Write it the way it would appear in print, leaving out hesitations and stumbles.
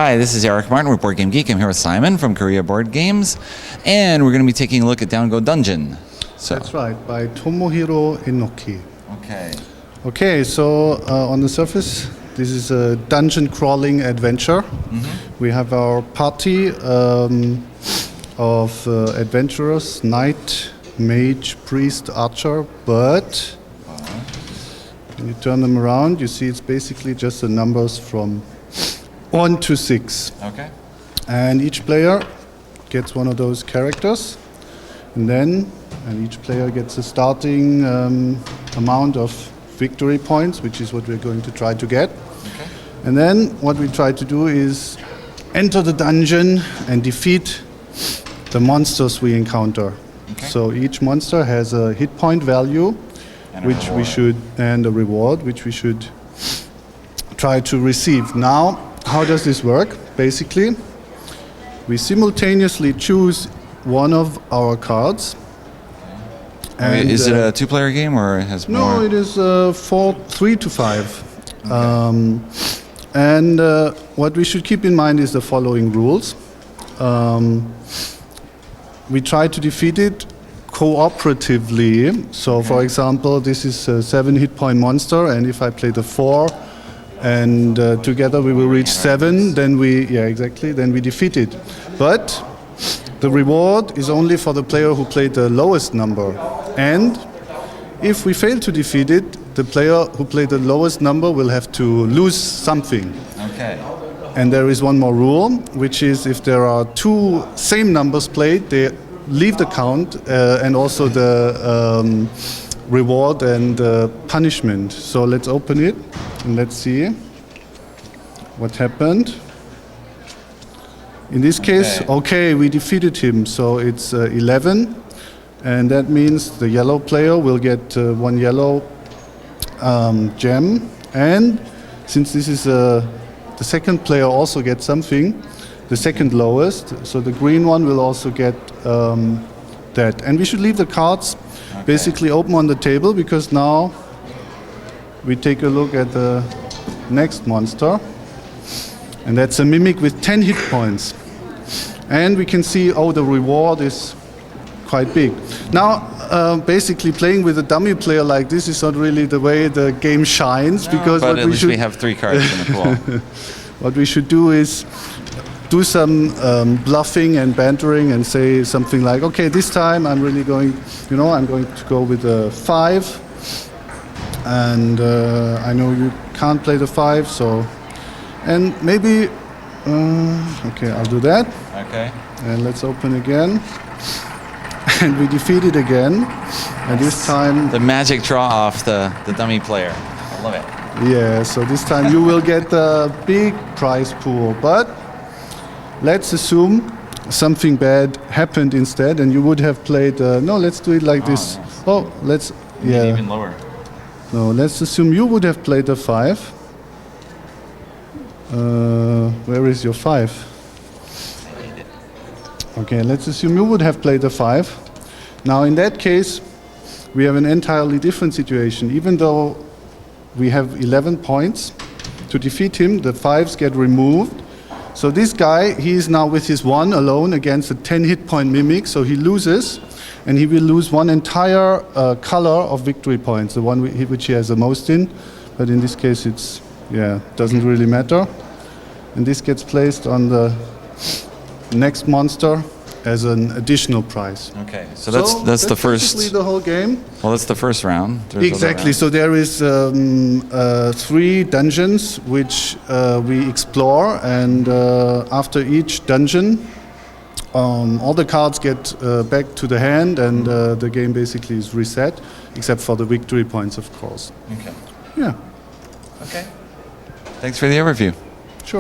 Hi, this is Eric Martin with Board Game Geek. I'm here with Simon from Korea Board Games, and we're going to be taking a look at Downgo Dungeon. That's right, by Tomohiro Inoki. Okay. Okay, so on the surface, this is a dungeon crawling adventure. We have our party of adventurers, knight, mage, priest, archer, but when you turn them around, you see it's basically just the numbers from 1 to 6. Okay. And each player gets one of those characters, and each player gets a starting amount of victory points, which is what we're going to try to get. Okay. And then what we try to do is enter the dungeon and defeat the monsters we encounter. Okay. So each monster has a hit point value, and a reward, which we should try to receive. Now, how does this work? Basically, we simultaneously choose one of our cards. And is it a two-player game or it has more? No, it is 3 to 5. Okay. What we should keep in mind is the following rules. We try to defeat it cooperatively. So, for example, this is a 7 hit point monster, and if I play the 4, and together we will reach 7, then we defeat it. But the reward is only for the player who played the lowest number. And if we fail to defeat it, the player who played the lowest number will have to lose something. Okay. And there is one more rule, which is if there are 2 same numbers played, they leave the count, and also the reward and punishment. So let's open it and let's see what happened. In this case, we defeated him, so it's 11, and that means the yellow player will get 1 yellow gem, and since this is the second player also gets something, the second lowest, so the green one will also get that. And we should leave the cards basically open on the table, because now we take a look at the next monster, and that's a mimic with 10 hit points. And we can see, the reward is quite big. Now, basically playing with a dummy player like this is not really the way the game shines, because but at least we have 3 cards in the pool. What we should do is do some bluffing and bantering and say something like, okay, this time I'm really going, I'm going to go with a 5. And I know you can't play the 5, so, and maybe, okay, I'll do that. Okay. And let's open again. And we defeat it again. And this time, the magic draw off the dummy player. I love it. Yeah, so this time you will get the big prize pool. But let's assume something bad happened instead, and you would have played, no, let's do it like this. Yes. Oh, let's, Even lower. No, let's assume you would have played a 5. Where is your 5? Okay, let's assume you would have played a 5. Now, in that case, we have an entirely different situation. Even though we have 11 points to defeat him, the 5s get removed. So this guy, he is now with his 1 alone against a 10 hit point mimic, so he loses. And he will lose 1 entire color of victory points, the one which he has the most in. But in this case, it's, doesn't really matter. And this gets placed on the next monster as an additional prize. Okay, so that's the first. Basically the whole game. Well, that's the first round. Exactly. So there is 3 dungeons which we explore, and after each dungeon, all the cards get back to the hand, and the game basically is reset, except for the victory points, of course. Okay. Yeah. Okay. Thanks for the overview.